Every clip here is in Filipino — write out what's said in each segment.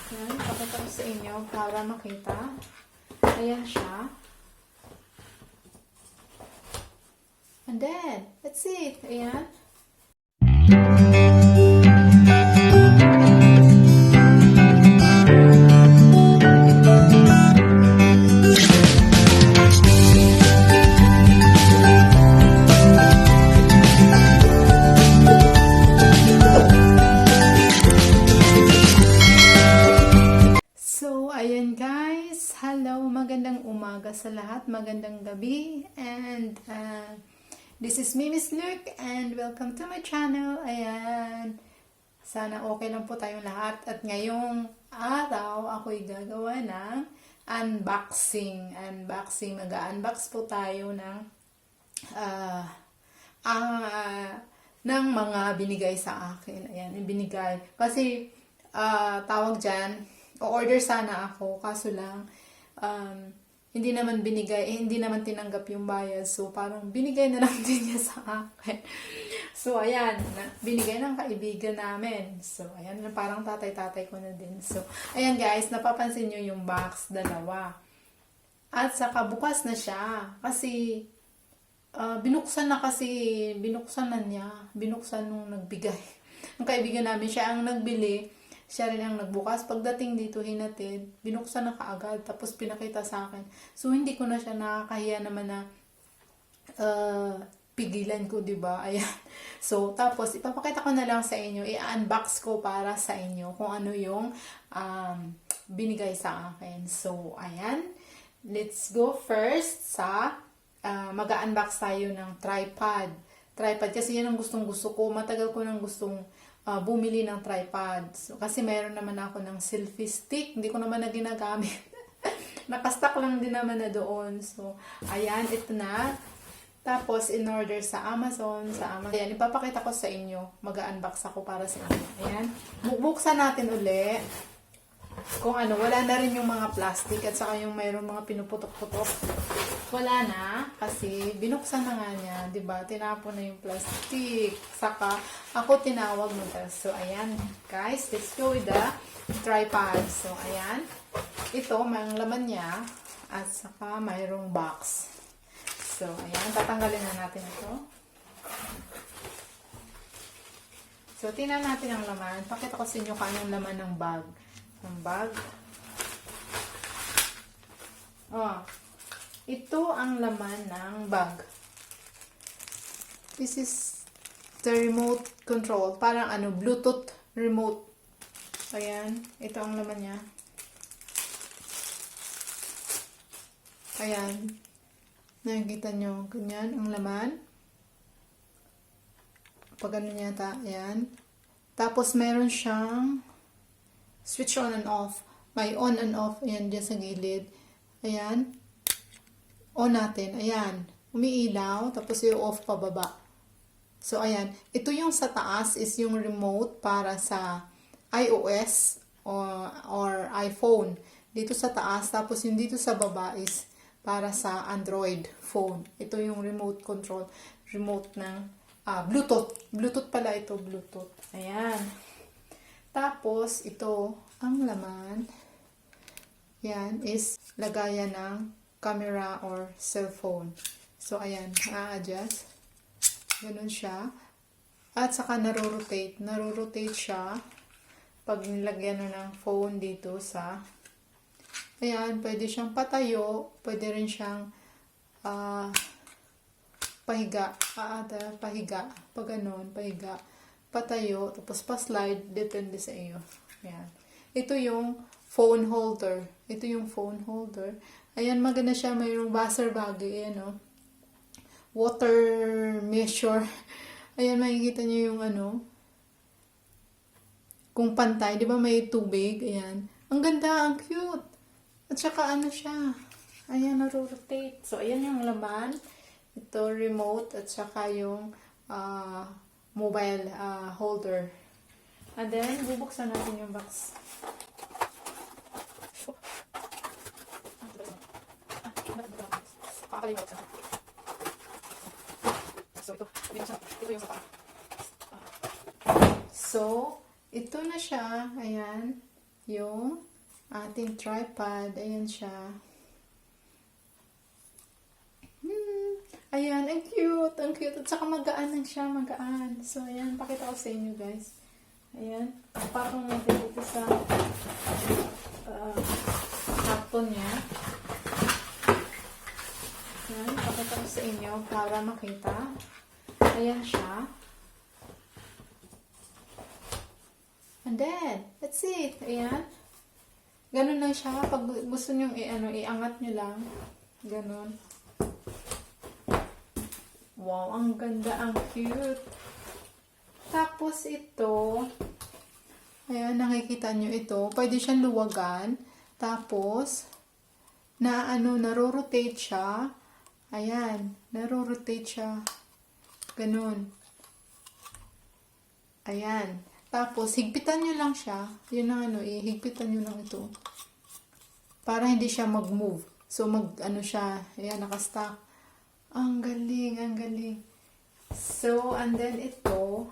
Ayan, pakita ko sa inyo para makita. Ayan siya. And then, that's it. Ayan. So, ayan guys. Hello, magandang umaga sa lahat. Magandang gabi. And, this is me, Miss Luke, and welcome to my channel. Ayan. Sana okay lang po tayong lahat. At ngayong araw, ako'y gagawa ng unboxing. Mag-unbox po tayo ng mga binigay sa akin. Ayan, binigay. Kasi, tawag dyan, o-order sana ako, kaso lang, hindi naman binigay, hindi naman tinanggap yung bayad. So, parang binigay na lang din niya sa akin. So, ayan, binigay ng kaibigan namin. So, ayan, parang tatay-tatay ko na din. So, ayan guys, napapansin nyo yung box, dalawa. At saka bukas na siya. Kasi, binuksan na niya. Binuksan nung nagbigay. Ang kaibigan namin, siya ang nagbili. Siya rin ang nagbukas. Pagdating dito, hinatid, binuksan na kaagad, tapos pinakita sa akin. So, hindi ko na siya nakakahiya naman na pigilan ko, diba? Ayan. So, tapos, ipapakita ko na lang sa inyo, i-unbox ko para sa inyo kung ano yung binigay sa akin. So, ayan. Let's go first sa mag-unbox tayo ng tripod. Tripod, kasi yan ang gustong-gusto ko. Matagal ko nang gustong bumili ng tripod. So, kasi meron naman ako ng selfie stick. Hindi ko naman na ginagamit. Nakastock lang din naman na doon. So, ayan, ito na. Tapos, in-order sa Amazon. Ayan, ipapakita ko sa inyo. Mag-unbox ako para sa inyo. Ayan. Buksan natin uli. Kung ano, wala na rin yung mga plastic at saka yung mayroong mga pinuputok-putok. Wala na kasi binuksan na nga niya, 'di ba? Tinapon na yung plastic. Saka ako tinawag mo. So ayan, guys, let's go with the tripod. So ayan. Ito, may laman niya at saka mayroong box. So ayan, tatanggalin na natin ito. So tingnan natin ang laman. Pakita ko sa inyo kung anong laman ng bag. Ito ang laman ng bag. This is the remote control. Parang Bluetooth remote. Ayan. Ito ang laman niya. Ayan. Nakikita nyo. Ganyan ang laman. Pag ano yata. Ayan. Tapos meron siyang switch on and off. May on and off. Ayan, dyan sa gilid. Ayan. On natin. Ayan. Umiilaw. Tapos yung off pababa. So, ayan. Ito yung sa taas is yung remote para sa iOS or iPhone. Dito sa taas. Tapos yung dito sa baba is para sa Android phone. Ito yung remote control. Remote ng Bluetooth. Bluetooth pala ito. Bluetooth. Ayan. Tapos, ito, ang laman, yan, is lagayan ng camera or cellphone. So, ayan, na-adjust. Ganun siya. At saka naro-rotate. Naro-rotate siya pag nilagyan ng phone dito sa, ayan, pwede siyang patayo, pwede rin siyang pahiga. Pahiga. Pag ganun, pahiga. Patayo, tapos pa-slide, depende sa iyo. Ayan. Ito yung phone holder. Ito yung phone holder. Ayan, maganda siya. Mayroong buzzer bagay. Ayan, water measure. Ayan, makikita niyo yung kung pantay. Di ba may tubig? Ayan. Ang ganda, ang cute. At saka siya. Ayan, naro-rotate. So, ayan yung laman. Ito, remote. At saka yung mobile holder. And then, bubuksan natin yung box. So, ito na siya. Ayan. yung ating tripod. Ayan siya. Ayan, ang cute. Ang cute. At saka magaan lang siya, magaan. So, ayan, pakita ko sa inyo, guys. Ayan. Parang natin dito sa karton niya. Ayan, pakita ko sa inyo para makita. Ayan siya. And then, that's it. Ayan. Ganun lang siya. Pag gusto nyo iangat nyo lang. Ganun. Wow, ang ganda, ang cute. Tapos ito, ayan, nakikita nyo ito. Pwede siyang luwagan. Tapos, naro-rotate siya. Ayan, naro-rotate siya. Ganun. Ayan. Tapos, higpitan nyo lang siya. Yun ang higpitan nyo lang ito. Para hindi siya mag-move. So, siya. Ayan, nakastack. Ang galing, ang galing. So, and then ito.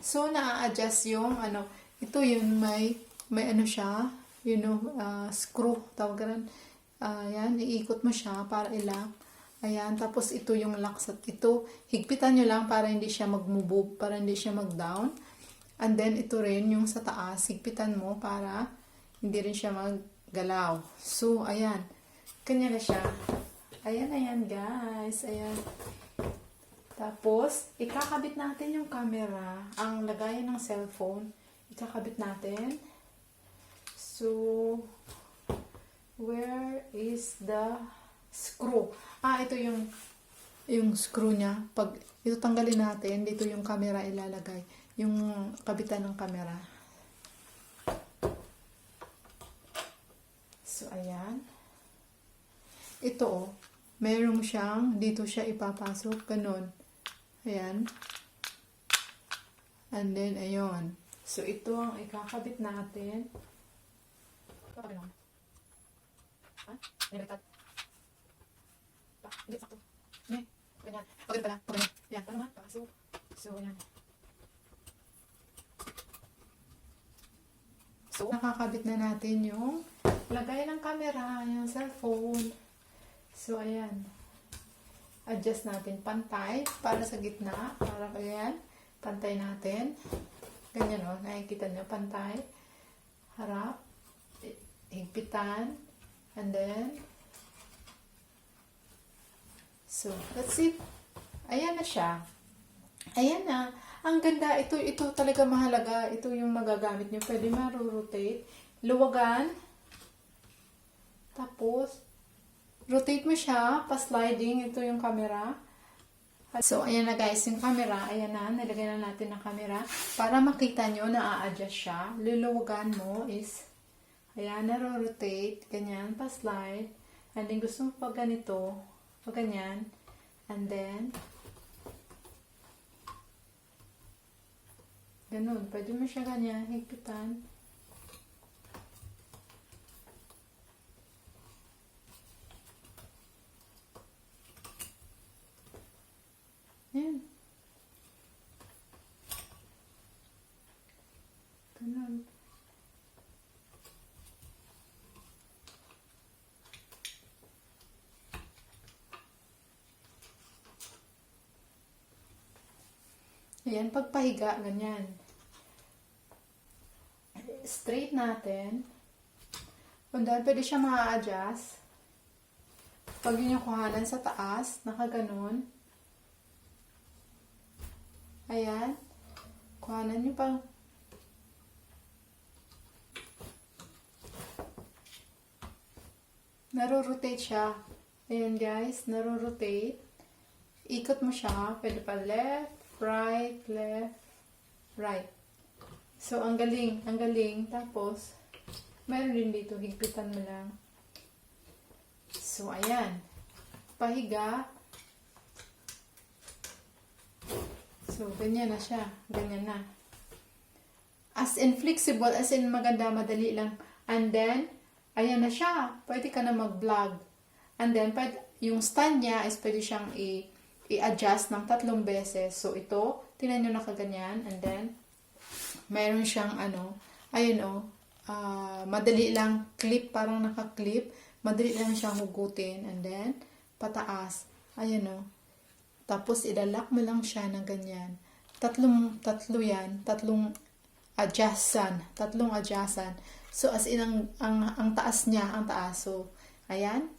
So, na-adjust yung, ito yun, may siya, screw, tawag ganun. Ayan, iikot mo siya para ilock. Ayan, tapos ito yung lock sa, ito, higpitan nyo lang para hindi siya mag-move, para hindi siya mag-down. And then, ito rin, yung sa taas, higpitan mo para hindi rin siya maggalaw. So, ayan. Kanya na siya. Ayan, ayan, guys. Ayan. Tapos, ikakabit natin yung camera. Ang lagayan ng cellphone, ikakabit natin. So, where is the screw? Ito yung screw niya. Pag ito tanggalin natin, dito yung camera ilalagay. Yung kabitan ng camera. So, ayan. Ito, meron siyang, dito siya ipapasok, ganun. Ayan. And then, ayun. So, ito ang ikakabit natin. Okay lang. Nililigtad. Hindi, sakto. Ganyan. Okay pala. Okay. Yan, tama. Pasok. So, ayan. So, nakakabit na natin yung lagay ng camera, yung cellphone. So, ayan. Adjust natin pantay para sa gitna. Para ayan. Pantay natin. Ganyan o. Nakikita nyo. Pantay. Harap. Higpitan. And then. So, that's it. Ayan na siya. Ayan na. Ang ganda, ito talaga mahalaga. Ito yung magagamit nyo. Pwede maro-rotate. Luwagan. Tapos, rotate mo siya, pa-sliding. Ito yung camera. So, ayan na guys, yung camera. Ayan na, nilagay na natin ang camera. Para makita nyo, na-a-adjust siya. Luluwagan mo is, ayan, naro-rotate. Ganyan, pa-slide. And then, gusto mo pa ganito. Pa ganyan. And then, ganun. Pwede mo siya ganyan, higpitan. Yan. Ganun. Ayan, pagpahiga, ganyan. Straight natin. Kung dahil pwede siya ma-adjust. Pag yun yung kuhanan sa taas, nakaganon. Ayan. Kuhanan nyo pang naro-rotate siya. Ayan guys, naro-rotate. Ikot mo siya. Pwede pa left, right, left, right. So, ang galing, ang galing. Tapos, meron din dito, higpitan mo lang. So, ayan. Pahiga. So, ganyan na siya. Ganyan na. As in flexible, as in maganda, madali lang. And then, ayan na siya. Pwede ka na mag-vlog. And then, yung stand niya is pwede siyang i-adjust ng 3 beses. So, ito, tinan nyo na kaganyan. And then, mayroon siyang ayun madali lang clip, parang naka-clip. Madali lang siyang hugutin. And then, pataas. Ayun Tapos, idalak mo lang siya ng ganyan. Tatlo yan. Tatlong adjustan. So, as in, ang taas niya, ang taas. So, ayan.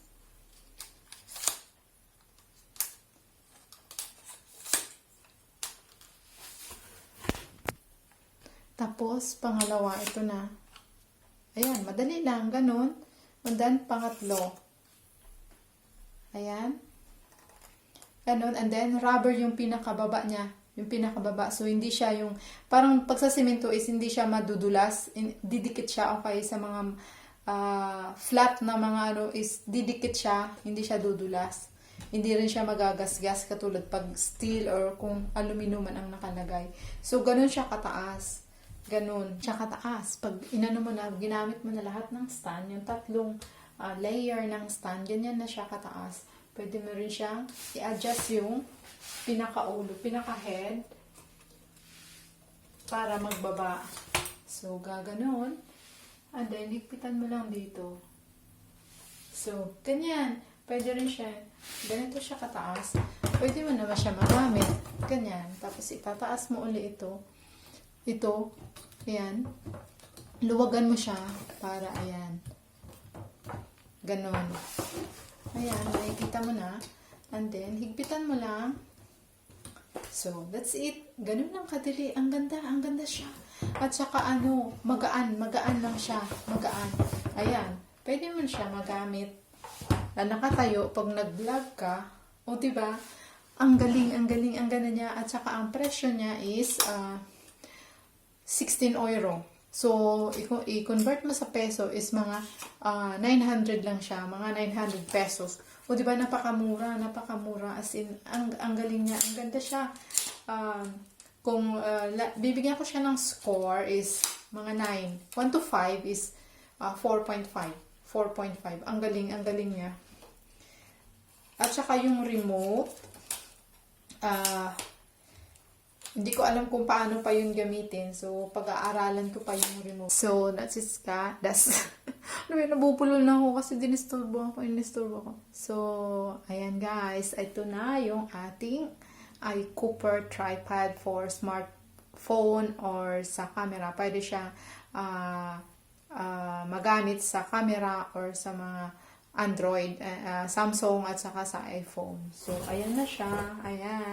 Tapos, pangalawa, ito na. Ayan, madali lang, ganun. And then, pangatlo. Ayan. Ganun, and then, rubber yung pinakababa niya. Yung pinakababa. So, hindi siya yung, parang pag sa semento is hindi siya madudulas. Didikit siya, okay, sa mga flat na mga is didikit siya. Hindi siya dudulas. Hindi rin siya magagasgas katulad pag steel or kung aluminum man ang nakalagay. So, ganun siya kataas. Ganun siya kataas. Pag inano mo na, ginamit mo na lahat ng stand, yung 3 layer ng stand, ganyan na siya kataas. Pwede mo rin siyang i-adjust yung pinaka-ulo, pinaka-head para magbaba. So, gaganon. And then, higpitan mo lang dito. So, ganyan. Pwede rin siya. Ganito siya kataas. Pwede mo naman siya magamit. Ganyan. Tapos, itataas mo uli ito. Ito. Ayan. Luwagan mo siya para, ayan. Ganon. Ayan. Nakikita mo na. And then, higpitan mo lang. So, that's it. Ganun lang kadali. Ang ganda siya. At saka magaan lang siya. Magaan. Ayan. Pwede mo siya magamit. Na nakatayo, pag nag-vlog ka, o diba, ang ganda niya. At saka ang presyo niya is 16 euro. So, i-convert mo sa peso is mga 900 lang siya. Mga 900 pesos. O diba, napakamura. As in, ang galing niya. Ang ganda siya. Kung bibigyan ko siya ng score is mga 9. 1 to 5 is 4.5. 4.5. Ang galing niya. At saka yung remote, hindi ko alam kung paano pa yun gamitin. So, pag-aaralan ko pa yung remote. So, that's it ka. Nabubulol na ako kasi inistorbo ako. So, ayan guys. Ito na yung ating Aokiper tripod for smartphone or sa camera. Pwede siya magamit sa camera or sa mga Android, Samsung at saka sa iPhone. So, ayan na siya. Ayan.